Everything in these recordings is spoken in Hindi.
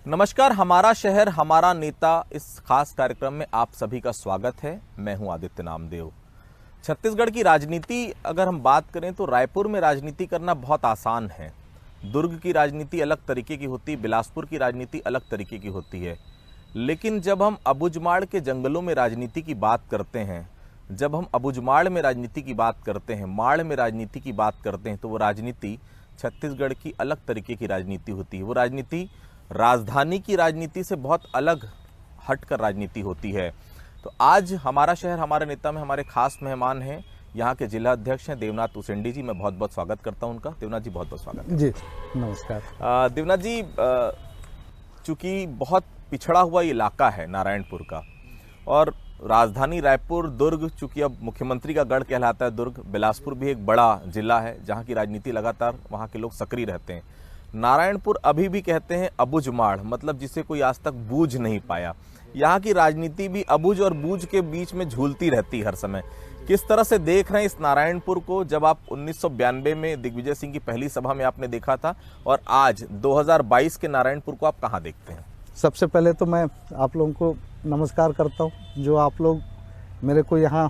नमस्कार, हमारा शहर हमारा नेता इस खास कार्यक्रम में आप सभी का स्वागत है। मैं हूं आदित्य नामदेव। छत्तीसगढ़ की राजनीति अगर हम बात करें तो रायपुर में राजनीति करना बहुत आसान है। दुर्ग की राजनीति अलग तरीके की होती है, बिलासपुर की राजनीति अलग तरीके की होती है। लेकिन जब हम अबुझमाड़ के जंगलों में राजनीति की बात करते हैं, जब हम अबुझमाड़ में राजनीति की बात करते हैं, माड़ में राजनीति की बात करते हैं, तो वो राजनीति छत्तीसगढ़ की अलग तरीके की राजनीति होती है। वो राजनीति राजधानी की राजनीति से बहुत अलग हटकर राजनीति होती है। तो आज हमारा शहर हमारे नेता में हमारे खास मेहमान हैं, यहाँ के जिला अध्यक्ष हैं देवनाथ उसेंडी जी। मैं बहुत बहुत स्वागत करता हूँ उनका। देवनाथ जी, बहुत बहुत स्वागत जी, नमस्कार। देवनाथ जी, चूंकि बहुत पिछड़ा हुआ इलाका है नारायणपुर का, और राजधानी रायपुर, दुर्ग चूंकि अब मुख्यमंत्री का गढ़ कहलाता है दुर्ग, बिलासपुर भी एक बड़ा जिला है जहाँ की राजनीति लगातार वहाँ के लोग सक्रिय रहते हैं। नारायणपुर अभी भी कहते हैं अबुझमाड़, मतलब जिसे कोई आज तक बूझ नहीं पाया। यहाँ की राजनीति भी अबुझ और बूझ के बीच में झूलती रहती हर समय। किस तरह से देख रहे हैं इस नारायणपुर को, जब आप 1992 में दिग्विजय सिंह की पहली सभा में आपने देखा था, और आज 2022 के नारायणपुर को आप कहाँ देखते हैं? सबसे पहले तो मैं आप लोगों को नमस्कार करता हूँ, जो आप लोग मेरे को यहाँ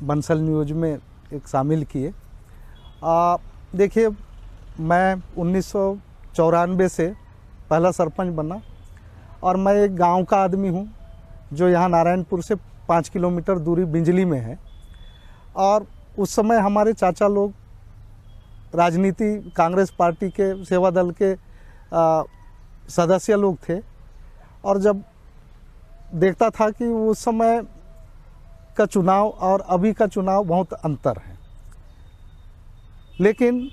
बंसल न्यूज में एक शामिल किए। देखिए, मैं 1994 से पहला सरपंच बना, और मैं एक गांव का आदमी हूं जो यहाँ नारायणपुर से 5 किलोमीटर दूरी बिंजली में है। और उस समय हमारे चाचा लोग राजनीति कांग्रेस पार्टी के सेवा दल के सदस्य लोग थे, और जब देखता था कि उस समय का चुनाव और अभी का चुनाव बहुत अंतर है। लेकिन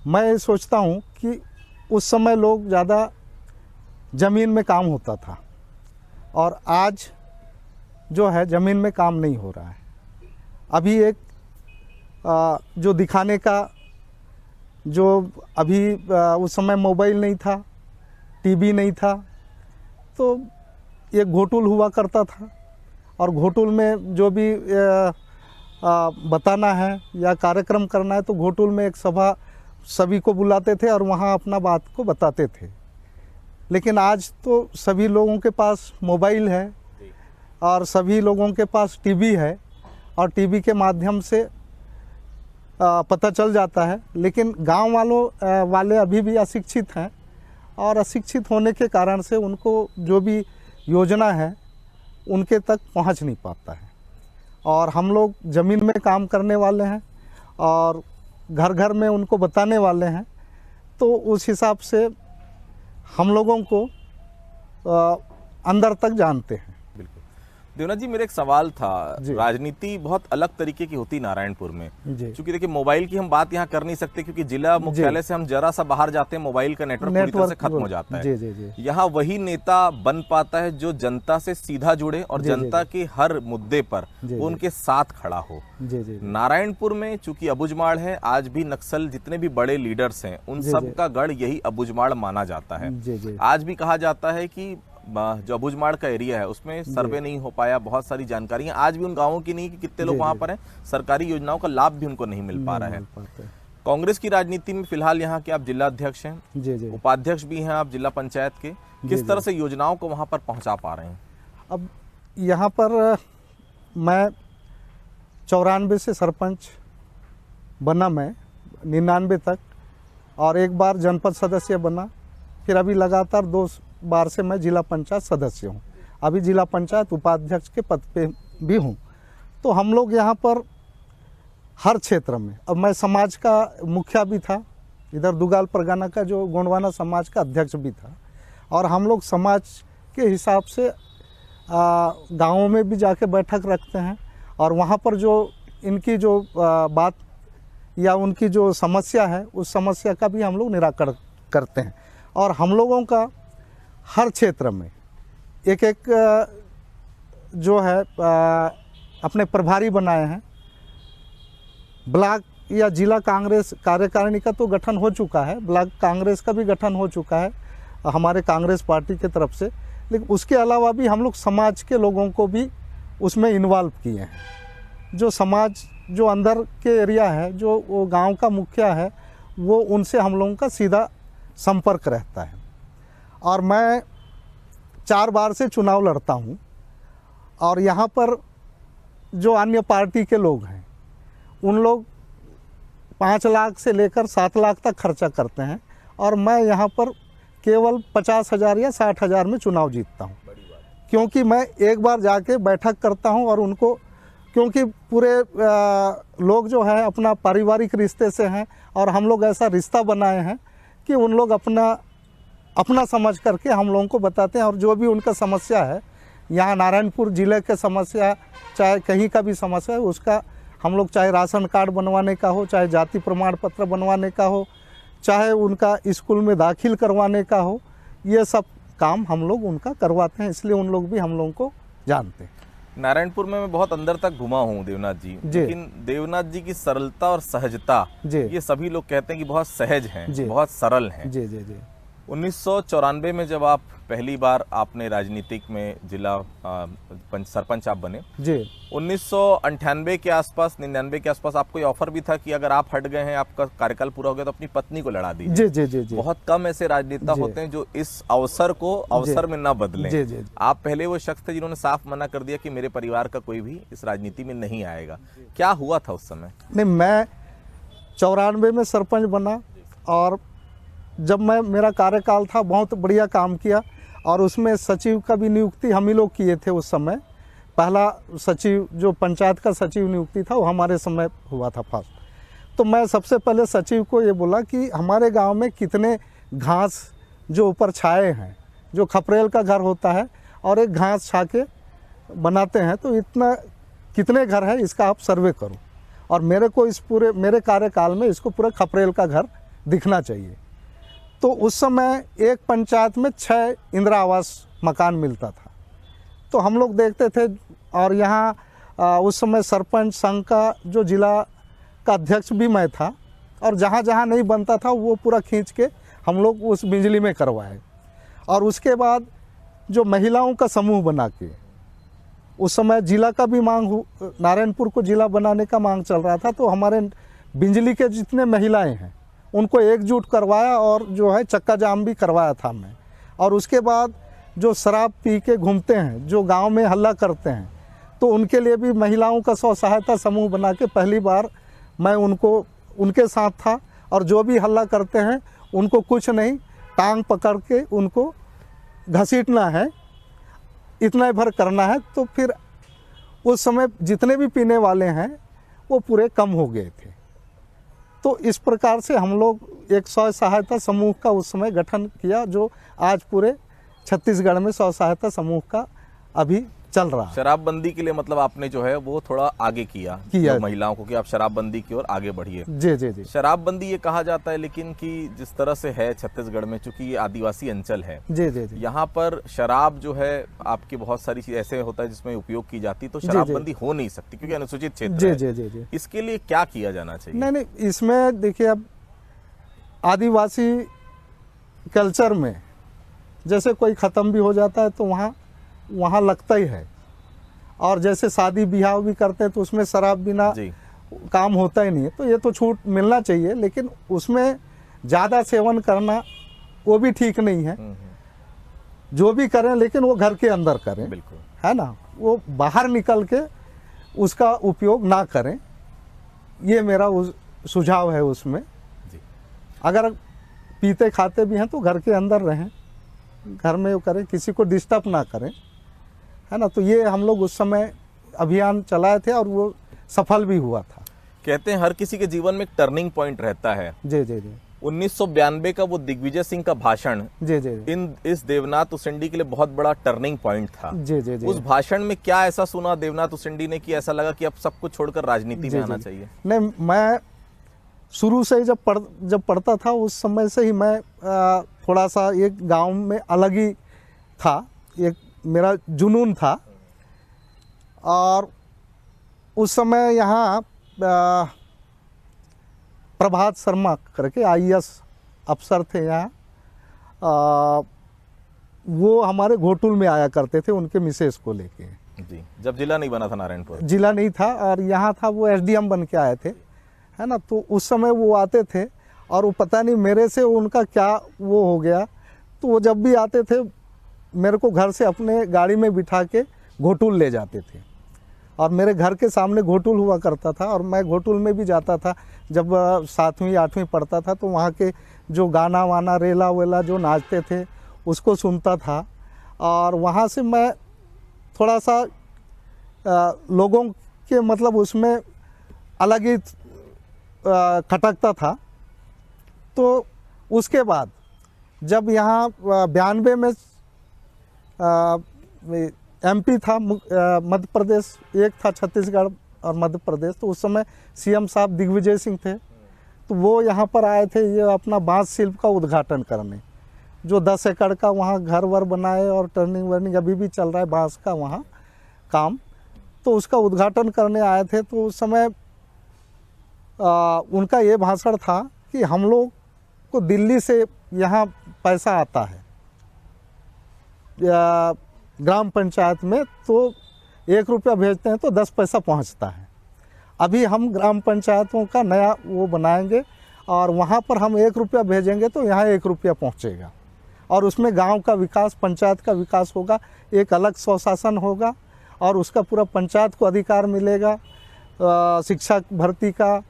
मैं सोचता हूँ कि उस समय लोग ज़्यादा ज़मीन में काम होता था, और आज जो है ज़मीन में काम नहीं हो रहा है। अभी एक जो दिखाने का, जो अभी उस समय मोबाइल नहीं था, टीवी नहीं था, तो एक घोटुल हुआ करता था, और घोटुल में जो भी बताना है या कार्यक्रम करना है तो घोटुल में एक सभा सभी को बुलाते थे और वहाँ अपना बात को बताते थे। लेकिन आज तो सभी लोगों के पास मोबाइल है और सभी लोगों के पास टीवी है, और टीवी के माध्यम से पता चल जाता है। लेकिन गांव वाले अभी भी अशिक्षित हैं, और अशिक्षित होने के कारण से उनको जो भी योजना है उनके तक पहुंच नहीं पाता है। और हम लोग ज़मीन में काम करने वाले हैं और घर घर में उनको बताने वाले हैं, तो उस हिसाब से हम लोगों को अंदर तक जानते हैं। बिल्कुल। देवनाथ जी, मेरा एक सवाल था। राजनीति बहुत अलग तरीके की होती नारायणपुर में, क्योंकि देखिए मोबाइल की हम बात यहाँ कर नहीं सकते, क्योंकि जिला मुख्यालय से हम जरा सा बाहर जाते हैं मोबाइल का नेटवर्क पूरी तरह से खत्म हो जाता है। यहाँ वही नेता बन पाता है जो जनता से सीधा जुड़े और जनता के हर मुद्दे पर वो उनके साथ खड़ा हो। नारायणपुर में चूंकि अबुझमाड़ है, आज भी नक्सल जितने भी बड़े लीडर्स हैं उन सब का गढ़ यही अबुझमाड़ माना जाता है। आज भी कहा जाता है कि जो अबुझमाड़ का एरिया है उसमें सर्वे नहीं हो पाया, बहुत सारी जानकारियां आज भी उन गांवों की नहीं कि कितने लोग वहां पर हैं, सरकारी योजनाओं का लाभ भी उनको नहीं मिल पा रहा है। कांग्रेस की राजनीति में फिलहाल यहाँ के आप जिला अध्यक्ष हैं, उपाध्यक्ष भी हैं आप जिला पंचायत के, किस तरह से योजनाओं को वहां पर पहुंचा पा रहे हैं? अब यहाँ पर मैं 94 से सरपंच बना, मैं 99 तक, और एक बार जनपद सदस्य बना, फिर अभी लगातार 2 बार से मैं जिला पंचायत सदस्य हूँ। अभी जिला पंचायत उपाध्यक्ष के पद पे भी हूँ। तो हम लोग यहाँ पर हर क्षेत्र में, अब मैं समाज का मुखिया भी था, इधर दुगाल परगना का जो गोंडवाना समाज का अध्यक्ष भी था, और हम लोग समाज के हिसाब से गाँवों में भी जाके बैठक रखते हैं, और वहाँ पर जो इनकी जो बात या उनकी जो समस्या है उस समस्या का भी हम लोग निराकरण करते हैं। और हम लोगों का हर क्षेत्र में एक एक जो है अपने प्रभारी बनाए हैं। ब्लॉक या जिला कांग्रेस कार्यकारिणी का तो गठन हो चुका है, ब्लॉक कांग्रेस का भी गठन हो चुका है हमारे कांग्रेस पार्टी की तरफ से, लेकिन उसके अलावा भी हम लोग समाज के लोगों को भी उसमें इन्वॉल्व किए हैं। जो समाज जो अंदर के एरिया है, जो वो गांव का मुखिया है, वो उनसे हम लोगों का सीधा संपर्क रहता है। और मैं 4 बार से चुनाव लड़ता हूँ और यहाँ पर जो अन्य पार्टी के लोग हैं उन लोग 5 लाख से लेकर 7 लाख तक खर्चा करते हैं और मैं यहाँ पर केवल 50,000 या 60,000 में चुनाव जीतता हूँ, क्योंकि मैं एक बार जाके बैठक करता हूँ और उनको, क्योंकि पूरे लोग जो है अपना पारिवारिक रिश्ते से हैं और हम लोग ऐसा रिश्ता बनाए हैं कि उन लोग अपना समझ करके हम लोगों को बताते हैं और जो भी उनका समस्या है, यहाँ नारायणपुर ज़िले के समस्या चाहे कहीं का भी समस्या है, उसका हम लोग चाहे राशन कार्ड बनवाने का हो, चाहे जाति प्रमाण पत्र बनवाने का हो, चाहे उनका स्कूल में दाखिल करवाने का हो, ये सब काम हम लोग उनका करवाते हैं, इसलिए उन लोग भी हम लोगों को जानते हैं। नारायणपुर में मैं बहुत अंदर तक घुमा हूँ देवनाथ जी, लेकिन देवनाथ जी की सरलता और सहजता, ये सभी लोग कहते हैं कि बहुत सहज हैं, बहुत सरल हैं। जी जी जी। 1994 में जब आप पहली बार आपने राजनीतिक में जिला सरपंच आप बने जी, 1998 के आसपास 99 के आसपास आपको ये ऑफर भी था कि अगर आप हट गए हैं, आपका कार्यकाल पूरा हो गया, तो अपनी पत्नी को लड़ा दीजिए। जी जी जी जी। बहुत कम ऐसे राजनेता होते हैं जो इस अवसर को अवसर में ना बदलें। जी जी। आप पहले वो शख्स थे जिन्होंने साफ मना कर दिया कि मेरे परिवार का कोई भी इस राजनीति में नहीं आएगा। क्या हुआ था उस समय? नहीं, मैं 94 में सरपंच बना और जब मेरा कार्यकाल था, बहुत बढ़िया काम किया और उसमें सचिव का भी नियुक्ति हम ही लोग किए थे। उस समय पहला सचिव जो पंचायत का सचिव नियुक्ति था वो हमारे समय हुआ था फर्स्ट। तो मैं सबसे पहले सचिव को ये बोला कि हमारे गांव में कितने घास जो ऊपर छाए हैं, जो खपरेल का घर होता है और एक घास छा के बनाते हैं, तो इतना कितने घर है इसका आप सर्वे करो और मेरे को इस पूरे मेरे कार्यकाल में इसको पूरा खपरेल का घर दिखना चाहिए। तो उस समय एक पंचायत में 6 इंदिरा आवास मकान मिलता था, तो हम लोग देखते थे। और यहाँ उस समय सरपंच संघ का जो जिला का अध्यक्ष भी मैं था और जहाँ जहाँ नहीं बनता था वो पूरा खींच के हम लोग उस बिजली में करवाए। और उसके बाद जो महिलाओं का समूह बना के, उस समय जिला का भी मांग, नारायणपुर को जिला बनाने का मांग चल रहा था, तो हमारे बिजली के जितने महिलाएं हैं उनको एकजुट करवाया और जो है चक्का जाम भी करवाया था मैं। और उसके बाद जो शराब पी के घूमते हैं, जो गांव में हल्ला करते हैं, तो उनके लिए भी महिलाओं का स्व सहायता समूह बना के पहली बार मैं उनके साथ था। और जो भी हल्ला करते हैं उनको कुछ नहीं, टांग पकड़ के उनको घसीटना है, इतना भर करना है। तो फिर उस समय जितने भी पीने वाले हैं वो पूरे कम हो गए थे। तो इस प्रकार से हम लोग एक स्व सहायता समूह का उस समय गठन किया, जो आज पूरे छत्तीसगढ़ में स्व सहायता समूह का अभी चल रहा है। शराबबंदी के लिए मतलब आपने जो है वो थोड़ा आगे किया महिलाओं को कि आप शराबबंदी की ओर आगे बढ़िए। जी जी जी। शराबबंदी ये कहा जाता है, लेकिन कि जिस तरह से है छत्तीसगढ़ में, चूंकि ये आदिवासी अंचल है, जी जी जी, यहाँ पर शराब जो है आपकी बहुत सारी चीज ऐसे होता है जिसमें उपयोग की जाती, तो शराबबंदी हो नहीं सकती क्योंकि अनुसूचित क्षेत्र है। जी जी जी। इसके लिए क्या किया जाना चाहिए? नहीं, इसमें देखिए, अब आदिवासी कल्चर में जैसे कोई ख़त्म भी हो जाता है तो वहाँ लगता ही है। और जैसे शादी ब्याह भी करते हैं तो उसमें शराब बिना काम होता ही नहीं है, तो ये तो छूट मिलना चाहिए, लेकिन उसमें ज़्यादा सेवन करना वो भी ठीक नहीं है। जो भी करें लेकिन वो घर के अंदर करें, बिल्कुल, है ना, वो बाहर निकल के उसका उपयोग ना करें, ये मेरा सुझाव है उसमें। अगर पीते खाते भी हैं तो घर के अंदर रहें, घर में वो करें, किसी को डिस्टर्ब ना करें, है ना। तो ये हम लोग उस समय अभियान चलाए थे और वो सफल भी हुआ था। कहते हैं हर किसी के जीवन में एक टर्निंग पॉइंट रहता है। जी जी जी। 1992 का वो दिग्विजय सिंह का भाषण जी जी इस देवनाथ उसेंडी के लिए बहुत बड़ा टर्निंग पॉइंट था। जी जी जी। उस भाषण में क्या ऐसा सुना देवनाथ उसेंडी ने कि ऐसा लगा कि अब सब कुछ छोड़कर राजनीति में आना चाहिए? नहीं, मैं शुरू से ही जब पढ़ता था उस समय से ही मैं थोड़ा सा एक गांव में अलग ही था, एक मेरा जुनून था। और उस समय यहाँ प्रभात शर्मा करके IAS अफसर थे यहाँ, वो हमारे घोटुल में आया करते थे उनके मिसेस को लेके। जी, जब जिला नहीं बना था नारायणपुर, जिला नहीं था और यहाँ था, वो SDM बन के आए थे, है ना। तो उस समय वो आते थे और वो पता नहीं मेरे से उनका क्या वो हो गया, तो वो जब भी आते थे मेरे को घर से अपने गाड़ी में बिठा के घोटुल ले जाते थे, और मेरे घर के सामने घोटुल हुआ करता था, और मैं घोटुल में भी जाता था। जब 7वीं 8वीं पढ़ता था तो वहाँ के जो गाना वाना रेला वेला जो नाचते थे उसको सुनता था, और वहाँ से मैं थोड़ा सा लोगों के मतलब उसमें अलग ही खटकता था। तो उसके बाद जब यहाँ 92 में MP था, मध्य प्रदेश एक था, छत्तीसगढ़ और मध्य प्रदेश, तो उस समय CM साहब दिग्विजय सिंह थे। तो वो यहाँ पर आए थे ये अपना बांस शिल्प का उद्घाटन करने, जो 10 एकड़ का वहाँ घर वर बनाए, और टर्निंग वर्निंग अभी भी चल रहा है बांस का वहाँ काम। तो उसका उद्घाटन करने आए थे। तो उस समय उनका ये भाषण था कि हम लोग को दिल्ली से यहाँ पैसा आता है ग्राम पंचायत में, तो 1 रुपया भेजते हैं तो 10 पैसा पहुँचता है। अभी हम ग्राम पंचायतों का नया वो बनाएंगे, और वहाँ पर हम 1 रुपया भेजेंगे तो यहाँ 1 रुपया पहुँचेगा, और उसमें गांव का विकास, पंचायत का विकास होगा, एक अलग स्वशासन होगा, और उसका पूरा पंचायत को अधिकार मिलेगा। शिक्षा भर्ती का,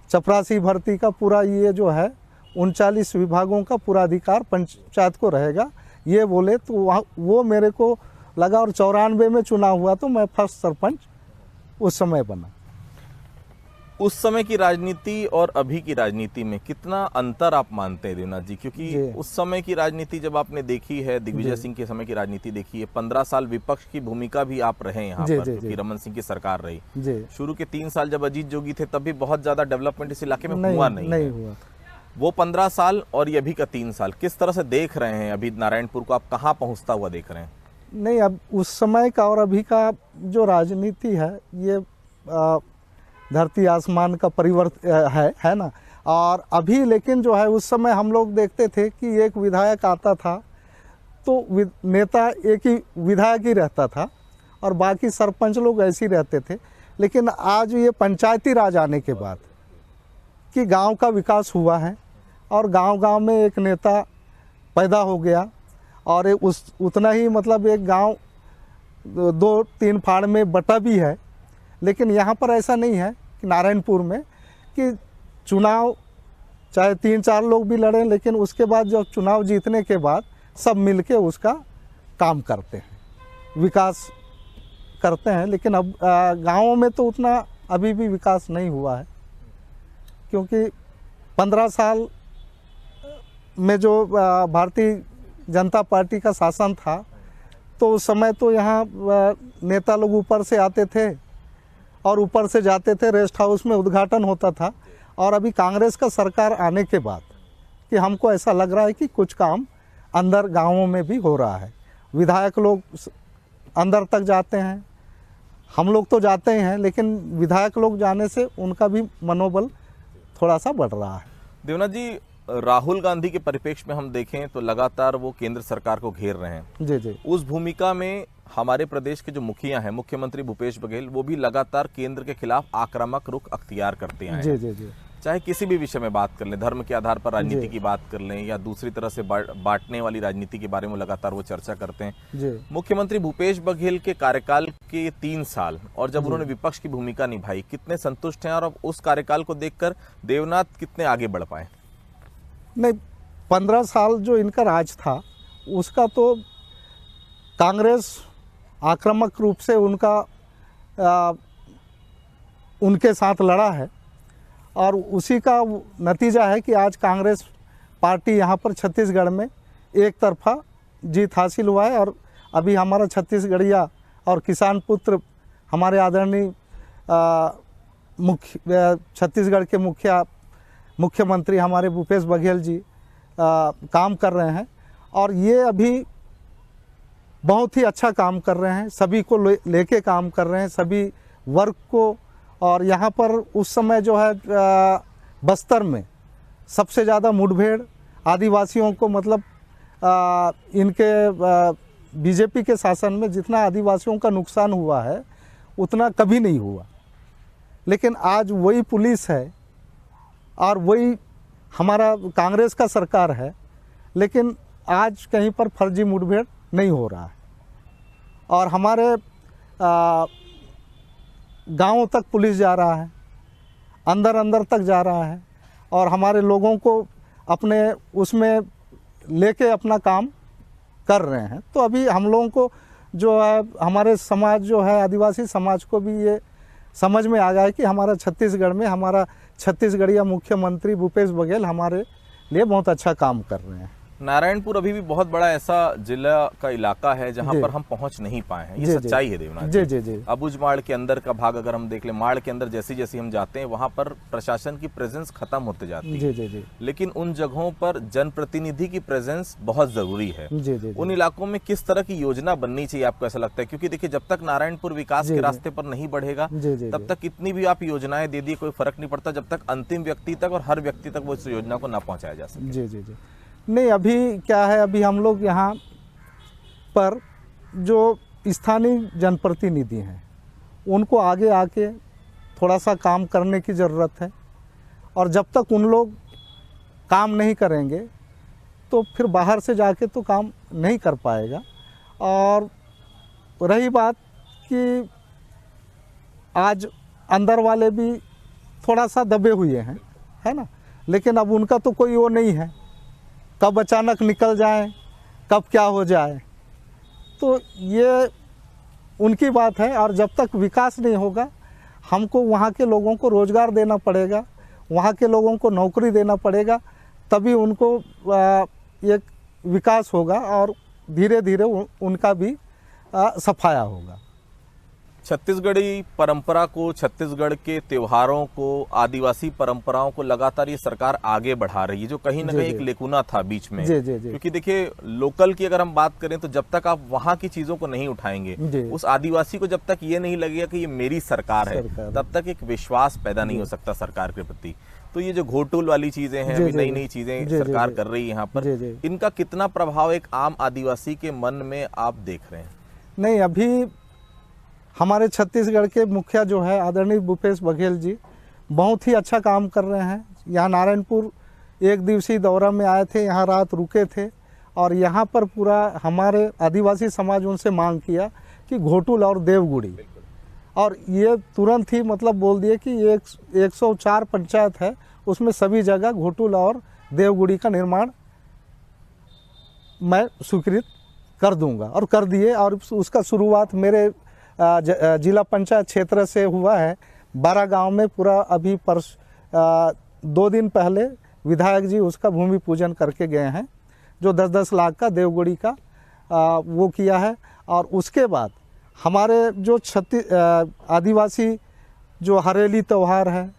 चपरासी भर्ती का पूरा ये जो है 39 विभागों का पूरा अधिकार पंचायत को रहेगा, ये बोले। तो वहाँ वो मेरे को लगा, और 94 में चुनाव हुआ तो मैं फर्स्ट सरपंच उस समय बना। उस समय की राजनीति और अभी की राजनीति में कितना अंतर आप मानते हैं देवनाथ जी? क्योंकि उस समय की राजनीति जब आपने देखी है, दिग्विजय सिंह के समय की राजनीति देखी है, 15 साल विपक्ष की भूमिका भी आप रहे यहाँ पर, क्योंकि रमन सिंह की सरकार रही। शुरू के 3 साल जब अजीत जोगी थे तब भी बहुत ज्यादा डेवलपमेंट इस इलाके में हुआ नहीं हुआ। वो 15 साल और ये अभी का 3 साल किस तरह से देख रहे हैं? अभी नारायणपुर को आप कहाँ पहुँचता हुआ देख रहे हैं? नहीं, अब उस समय का और अभी का जो राजनीति है ये धरती आसमान का परिवर्तन है ना। और अभी लेकिन जो है उस समय हम लोग देखते थे कि एक विधायक आता था तो नेता एक ही विधायक ही रहता था, और बाकी सरपंच लोग ऐसे ही रहते थे। लेकिन आज ये पंचायती राज आने के बाद कि गांव का विकास हुआ है, और गांव-गांव में एक नेता पैदा हो गया, और उतना ही मतलब एक गांव 2-3 फाड़ में बटा भी है। लेकिन यहाँ पर ऐसा नहीं है कि नारायणपुर में कि चुनाव चाहे 3-4 लोग भी लड़ें, लेकिन उसके बाद जब चुनाव जीतने के बाद सब मिलके उसका काम करते हैं, विकास करते हैं। लेकिन अब गाँवों में तो उतना अभी भी विकास नहीं हुआ है, क्योंकि 15 साल में जो भारतीय जनता पार्टी का शासन था तो उस समय तो यहाँ नेता लोग ऊपर से आते थे और ऊपर से जाते थे, रेस्ट हाउस में उद्घाटन होता था। और अभी कांग्रेस का सरकार आने के बाद कि हमको ऐसा लग रहा है कि कुछ काम अंदर गांवों में भी हो रहा है। विधायक लोग अंदर तक जाते हैं, हम लोग तो जाते ही हैं, लेकिन विधायक लोग जाने से उनका भी मनोबल थोड़ा सा बढ़ रहा है। देवनाथ जी, राहुल गांधी के परिप्रेक्ष्य में हम देखें तो लगातार वो केंद्र सरकार को घेर रहे हैं। जी। उस भूमिका में हमारे प्रदेश के जो मुखिया हैं, मुख्यमंत्री भूपेश बघेल, वो भी लगातार केंद्र के खिलाफ आक्रामक रुख अख्तियार करते हैं। जी। चाहे किसी भी विषय में बात कर लें, धर्म के आधार पर राजनीति की बात कर लें, या दूसरी तरह से बांटने वाली राजनीति के बारे में लगातार वो चर्चा करते हैं। मुख्यमंत्री भूपेश बघेल के कार्यकाल के 3 साल और जब उन्होंने विपक्ष की भूमिका निभाई, कितने संतुष्ट हैं? और अब उस कार्यकाल को देखकर देवनाथ कितने आगे बढ़ पाए? नहीं, 15 साल जो इनका राज था उसका तो कांग्रेस आक्रामक रूप से उनके साथ लड़ा है, और उसी का नतीजा है कि आज कांग्रेस पार्टी यहाँ पर छत्तीसगढ़ में एक तरफा जीत हासिल हुआ है। और अभी हमारा छत्तीसगढ़िया और किसान पुत्र हमारे आदरणीय छत्तीसगढ़ के मुख्यमंत्री हमारे भूपेश बघेल जी काम कर रहे हैं, और ये अभी बहुत ही अच्छा काम कर रहे हैं, सभी को लेके काम कर रहे हैं, सभी वर्ग को। और यहाँ पर उस समय जो है बस्तर में सबसे ज़्यादा मुठभेड़ आदिवासियों को, मतलब इनके बीजेपी के शासन में जितना आदिवासियों का नुकसान हुआ है उतना कभी नहीं हुआ। लेकिन आज वही पुलिस है और वही हमारा कांग्रेस का सरकार है, लेकिन आज कहीं पर फर्जी मुठभेड़ नहीं हो रहा है और हमारे गांवों तक पुलिस जा रहा है, अंदर अंदर तक जा रहा है और हमारे लोगों को अपने उसमें लेके अपना काम कर रहे हैं। तो अभी हम लोगों को जो है, हमारे समाज जो है, आदिवासी समाज को भी ये समझ में आ गया है कि हमारा छत्तीसगढ़ में हमारा छत्तीसगढ़िया मुख्यमंत्री भूपेश बघेल हमारे लिए बहुत अच्छा काम कर रहे हैं। नारायणपुर अभी भी बहुत बड़ा ऐसा जिला का इलाका है जहां पर हम पहुंच नहीं पाए हैं, ये सच्चाई है देवनाथ जी। जी जी। अबुझमाड़ के अंदर का भाग अगर हम देख ले, माड़ के अंदर जैसे जैसे हम जाते हैं वहां पर प्रशासन की प्रेजेंस खत्म होते जाती है। जी जी जी। लेकिन उन जगहों पर जनप्रतिनिधि की प्रेजेंस बहुत जरूरी है। जी जी। उन इलाकों में किस तरह की योजना बननी चाहिए, आपको ऐसा लगता है? क्योंकि देखिए, जब तक नारायणपुर विकास के रास्ते पर नहीं बढ़ेगा तब तक कितनी भी आप योजनाएं दे दिए कोई फर्क नहीं पड़ता, जब तक अंतिम व्यक्ति तक और हर व्यक्ति तक वो इस योजना को ना पहुंचाया जा सके। जी जी जी। नहीं, अभी क्या है, अभी हम लोग यहाँ पर जो स्थानीय जनप्रतिनिधि हैं उनको आगे आके थोड़ा सा काम करने की ज़रूरत है और जब तक उन लोग काम नहीं करेंगे तो फिर बाहर से जाके तो काम नहीं कर पाएगा। और रही बात कि आज अंदर वाले भी थोड़ा सा दबे हुए हैं, है ना, लेकिन अब उनका तो कोई वो नहीं है, कब अचानक निकल जाए, कब क्या हो जाए, तो ये उनकी बात है। और जब तक विकास नहीं होगा हमको वहाँ के लोगों को रोज़गार देना पड़ेगा, वहाँ के लोगों को नौकरी देना पड़ेगा, तभी उनको एक विकास होगा और धीरे धीरे उनका भी सफाया होगा। छत्तीसगढ़ी परंपरा को, छत्तीसगढ़ के त्योहारों को, आदिवासी परंपराओं को लगातार ये सरकार आगे बढ़ा रही है, जो कहीं ना कहीं एक लेकुना था बीच में। क्योंकि देखिए, लोकल की अगर हम बात करें तो जब तक आप वहां की चीजों को नहीं उठाएंगे, उस आदिवासी को जब तक ये नहीं लगेगा कि ये मेरी सरकार है, तब तक एक विश्वास पैदा नहीं हो सकता सरकार के प्रति। तो ये जो घोटुल वाली चीजें हैं, अभी नई नई चीजें सरकार कर रही है यहाँ पर, इनका कितना प्रभाव एक आम आदिवासी के मन में आप देख रहे हैं? नहीं, अभी हमारे छत्तीसगढ़ के मुखिया जो है आदरणीय भूपेश बघेल जी बहुत ही अच्छा काम कर रहे हैं। यहाँ नारायणपुर एक दिवसीय दौरा में आए थे, यहाँ रात रुके थे और यहाँ पर पूरा हमारे आदिवासी समाज उनसे मांग किया कि घोटुल और देवगुड़ी, और ये तुरंत ही मतलब बोल दिए कि 104 पंचायत है, उसमें सभी जगह घोटुल और देवगुड़ी का निर्माण मैं स्वीकृत कर दूंगा, और कर दिए। और उसका शुरुआत मेरे जिला पंचायत क्षेत्र से हुआ है। 12 गांव में पूरा अभी 2 दिन पहले विधायक जी उसका भूमि पूजन करके गए हैं, जो 10-10 लाख का देवगुड़ी का वो किया है। और उसके बाद हमारे जो आदिवासी जो हरेली त्यौहार है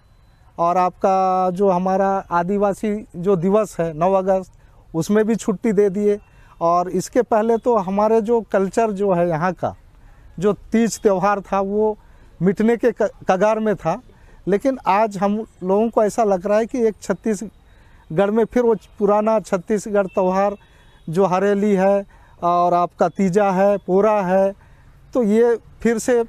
और आपका जो हमारा आदिवासी जो दिवस है 9 अगस्त, उसमें भी छुट्टी दे दिए। और इसके पहले तो हमारे जो कल्चर जो है यहाँ का, जो तीज त्यौहार था वो मिटने के कगार में था, लेकिन आज हम लोगों को ऐसा लग रहा है कि एक छत्तीसगढ़ में फिर वो पुराना छत्तीसगढ़ त्यौहार जो हरेली है और आपका तीजा है, पोरा है, तो ये फिर से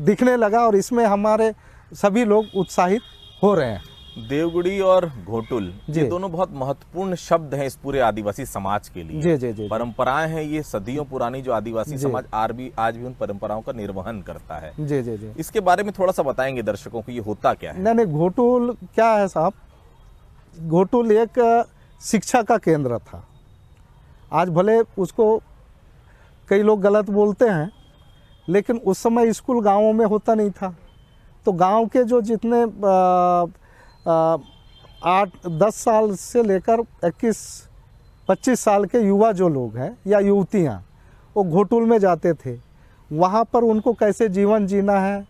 दिखने लगा और इसमें हमारे सभी लोग उत्साहित हो रहे हैं। देवगुड़ी और घोटुल ये दोनों बहुत महत्वपूर्ण शब्द हैं इस पूरे आदिवासी समाज के लिए। जी। परंपराएं हैं, ये सदियों पुरानी जो आदिवासी समाज आज भी उन परंपराओं का निर्वहन करता है। जी। इसके बारे में थोड़ा सा बताएंगे दर्शकों को, ये होता क्या है? नहीं, घोटुल क्या है साहब, घोटुल एक शिक्षा का केंद्र था। आज भले उसको कई लोग गलत बोलते हैं, लेकिन उस समय स्कूल गाँवों में होता नहीं था। तो गाँव के जो जितने 8-10 साल से लेकर 21-25 साल के युवा जो लोग हैं या युवतियाँ, वो घोटुल में जाते थे। वहाँ पर उनको कैसे जीवन जीना है,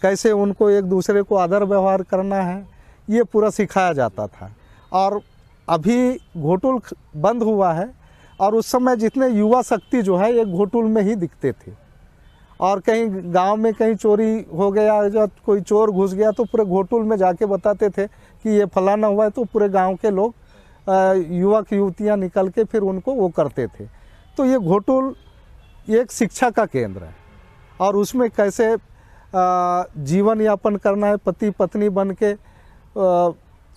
कैसे उनको एक दूसरे को आदर व्यवहार करना है, ये पूरा सिखाया जाता था। और अभी घोटुल बंद हुआ है और उस समय जितने युवा शक्ति जो है ये घोटुल में ही दिखते थे। और कहीं गांव में कहीं चोरी हो गया, जब कोई चोर घुस गया तो पूरे घोटुल में जाके बताते थे कि ये फलाना हुआ है, तो पूरे गांव के लोग युवक युवतियां निकल के फिर उनको वो करते थे। तो ये घोटुल एक शिक्षा का केंद्र है और उसमें कैसे जीवन यापन करना है, पति पत्नी बन के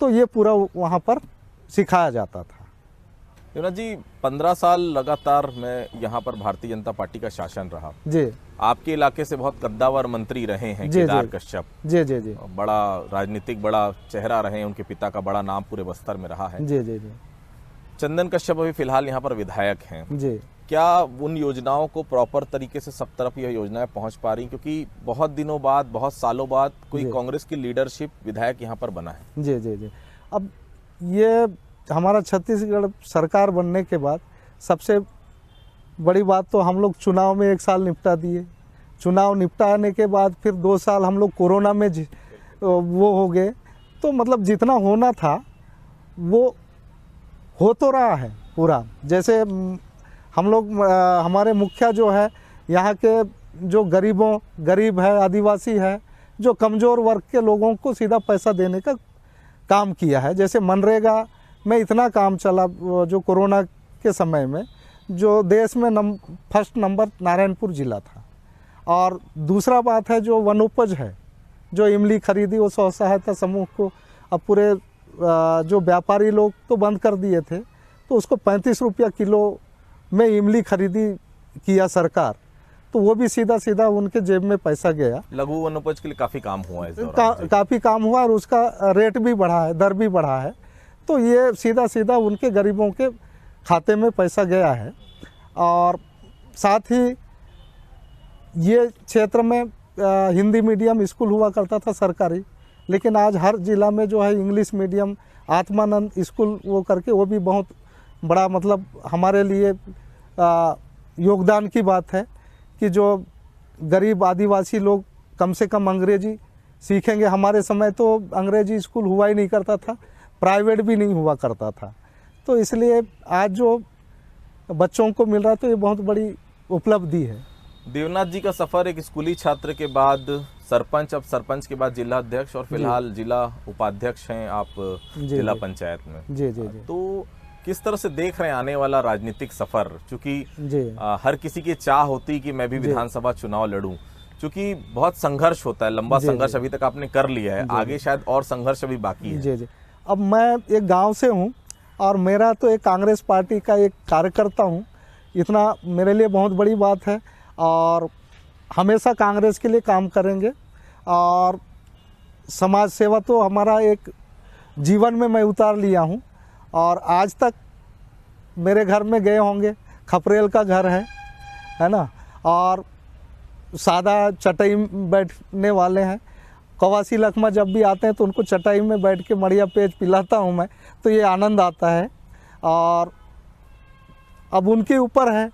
तो ये पूरा वहाँ पर सिखाया जाता था। देवनाथ जी, 15 साल लगातार में यहाँ पर भारतीय जनता पार्टी का शासन रहा जी। आपके इलाके से बहुत कद्दावर मंत्री रहे हैं जी, केदार जी। कश्यप। जी जी जी बड़ा राजनीतिक बड़ा चेहरा रहे हैं, उनके पिता का बड़ा नाम पूरे बस्तर में रहा है। जी जी जी चंदन कश्यप अभी फिलहाल यहाँ पर विधायक हैं। जी। क्या उन योजनाओं को प्रॉपर तरीके से सब तरफ यह योजनाएं पहुंच पा रही, क्योंकि बहुत दिनों बाद, बहुत सालों बाद कोई कांग्रेस की लीडरशिप विधायक यहाँ पर बना है। जी जी जी। अब ये हमारा छत्तीसगढ़ सरकार बनने के बाद सबसे बड़ी बात तो हम लोग चुनाव में 1 साल निपटा दिए। चुनाव निपटाने के बाद फिर 2 साल हम लोग कोरोना में वो हो गए। तो मतलब जितना होना था वो हो तो रहा है पूरा। जैसे हम लोग हमारे मुखिया जो है यहाँ के, जो गरीब है, आदिवासी है, जो कमज़ोर वर्ग के लोगों को सीधा पैसा देने का काम किया है। जैसे मनरेगा में इतना काम चला जो कोरोना के समय में, जो देश में फर्स्ट नंबर नारायणपुर जिला था। और दूसरा बात है जो वनोपज है, जो इमली खरीदी वो स्व सहायता समूह को, अब पूरे जो व्यापारी लोग तो बंद कर दिए थे, तो उसको 35 रुपया किलो में इमली खरीदी किया सरकार, तो वो भी सीधा सीधा उनके जेब में पैसा गया। लघु वनोपज के लिए काफ़ी काम हुआ इस दौरान। काफ़ी काम हुआ और उसका रेट भी बढ़ा है, दर भी बढ़ा है। तो ये सीधा सीधा उनके गरीबों के खाते में पैसा गया है। और साथ ही ये क्षेत्र में हिंदी मीडियम स्कूल हुआ करता था सरकारी, लेकिन आज हर जिला में जो है इंग्लिश मीडियम आत्मानंद स्कूल वो करके, वो भी बहुत बड़ा मतलब हमारे लिए योगदान की बात है कि जो गरीब आदिवासी लोग कम से कम अंग्रेजी सीखेंगे। हमारे समय तो अंग्रेजी स्कूल हुआ ही नहीं करता था, प्राइवेट भी नहीं हुआ करता था। तो इसलिए आज जो बच्चों को मिल रहा है तो ये बहुत बड़ी उपलब्धि है। देवनाथ जी का सफर एक स्कूली छात्र के बाद सरपंच, अब सरपंच के बाद जिला अध्यक्ष और फिलहाल जिला उपाध्यक्ष हैं आप जिला पंचायत में। जी जी जी। तो किस तरह से देख रहे हैं आने वाला राजनीतिक सफर? क्योंकि हर किसी की चाह होती कि मैं भी विधानसभा चुनाव लड़ूं, क्योंकि बहुत संघर्ष होता है, लंबा संघर्ष अभी तक आपने कर लिया है, आगे शायद और संघर्ष अभी बाकी है। जी जी। अब मैं एक गांव से हूं और मेरा तो एक कांग्रेस पार्टी का एक कार्यकर्ता हूं, इतना मेरे लिए बहुत बड़ी बात है। और हमेशा कांग्रेस के लिए काम करेंगे। और समाज सेवा तो हमारा एक जीवन में मैं उतार लिया हूं। और आज तक मेरे घर में गए होंगे, खपरेल का घर है ना, और सादा चटाई बैठने वाले हैं। कवासी लखमा जब भी आते हैं तो उनको चटाई में बैठ के मड़िया पेज पिलाता हूं मैं, तो ये आनंद आता है। और अब उनके ऊपर है,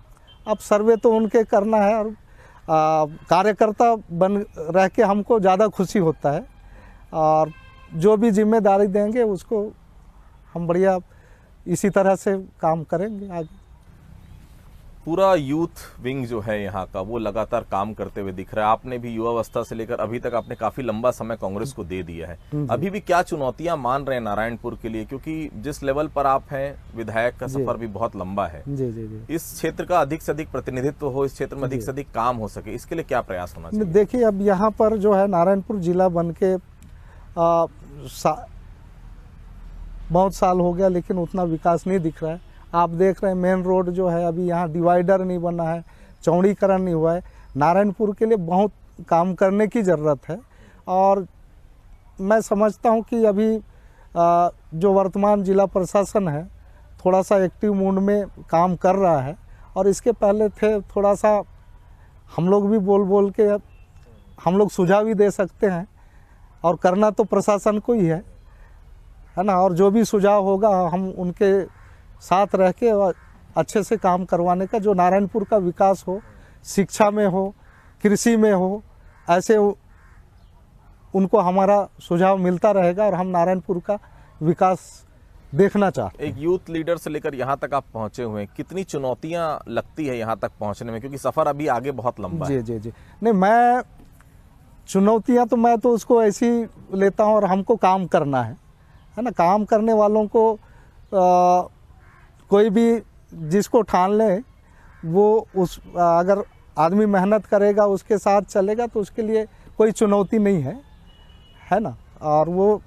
अब सर्वे तो उनके करना है। और कार्यकर्ता बन रह के हमको ज़्यादा खुशी होता है। और जो भी जिम्मेदारी देंगे उसको हम बढ़िया इसी तरह से काम करेंगे आगे। पूरा यूथ विंग जो है यहाँ का वो लगातार काम करते हुए दिख रहा है। आपने भी युवावस्था से लेकर अभी तक आपने काफी लंबा समय कांग्रेस को दे दिया है। अभी भी क्या चुनौतियां मान रहे हैं नारायणपुर के लिए, क्योंकि जिस लेवल पर आप हैं विधायक का सफर भी बहुत लंबा है। जी जी जी। इस क्षेत्र का अधिक से अधिक प्रतिनिधित्व हो, इस क्षेत्र में अधिक से अधिक काम हो सके, इसके लिए क्या प्रयास होना चाहिए? देखिए, अब यहाँ पर जो है नारायणपुर जिला बन के बहुत साल हो गया, लेकिन उतना विकास नहीं दिख रहा है। आप देख रहे हैं मेन रोड जो है अभी यहाँ डिवाइडर नहीं बना है, चौड़ीकरण नहीं हुआ है। नारायणपुर के लिए बहुत काम करने की ज़रूरत है। और मैं समझता हूँ कि अभी जो वर्तमान जिला प्रशासन है थोड़ा सा एक्टिव मूड में काम कर रहा है। और इसके पहले थे थोड़ा सा, हम लोग भी बोल के हम लोग सुझाव भी दे सकते हैं, और करना तो प्रशासन को ही है ना। और जो भी सुझाव होगा हम उनके साथ रह के अच्छे से काम करवाने का, जो नारायणपुर का विकास हो, शिक्षा में हो, कृषि में हो, ऐसे उनको हमारा सुझाव मिलता रहेगा और हम नारायणपुर का विकास देखना चाहते हैं। एक यूथ लीडर से लेकर यहाँ तक आप पहुँचे हुए हैं, कितनी चुनौतियाँ लगती है यहाँ तक पहुँचने में, क्योंकि सफ़र अभी आगे बहुत लंबा है? जी जी जी। नहीं, मैं चुनौतियाँ तो मैं तो उसको ऐसी लेता हूँ, और हमको काम करना है ना। काम करने वालों को कोई भी जिसको ठान ले वो अगर आदमी मेहनत करेगा, उसके साथ चलेगा, तो उसके लिए कोई चुनौती नहीं है ना। और वो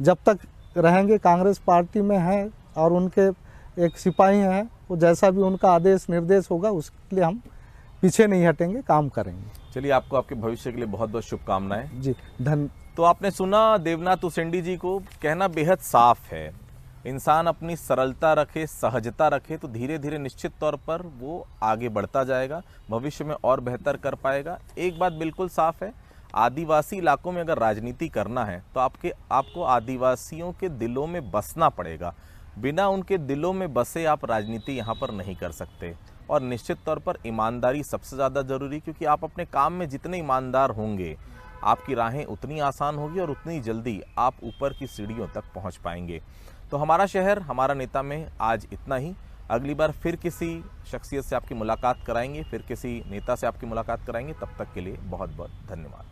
जब तक रहेंगे कांग्रेस पार्टी में हैं और उनके एक सिपाही हैं, वो जैसा भी उनका आदेश निर्देश होगा उसके लिए हम पीछे नहीं हटेंगे, काम करेंगे। चलिए, आपको आपके भविष्य के लिए बहुत बहुत शुभकामनाएं जी, धन्यवाद। तो आपने सुना देवनाथ उसेंडी जी को, कहना बेहद साफ है, इंसान अपनी सरलता रखे, सहजता रखे तो धीरे धीरे निश्चित तौर पर वो आगे बढ़ता जाएगा, भविष्य में और बेहतर कर पाएगा। एक बात बिल्कुल साफ है, आदिवासी इलाकों में अगर राजनीति करना है तो आपको आदिवासियों के दिलों में बसना पड़ेगा। बिना उनके दिलों में बसे आप राजनीति यहाँ पर नहीं कर सकते। और निश्चित तौर पर ईमानदारी सबसे ज़्यादा ज़रूरी, क्योंकि आप अपने काम में जितने ईमानदार होंगे आपकी राहें उतनी आसान होगी और उतनी जल्दी आप ऊपर की सीढ़ियों तक पहुँच पाएंगे। तो हमारा शहर हमारा नेता में आज इतना ही। अगली बार फिर किसी शख्सियत से आपकी मुलाकात कराएंगे, फिर किसी नेता से आपकी मुलाकात कराएंगे। तब तक के लिए बहुत बहुत धन्यवाद।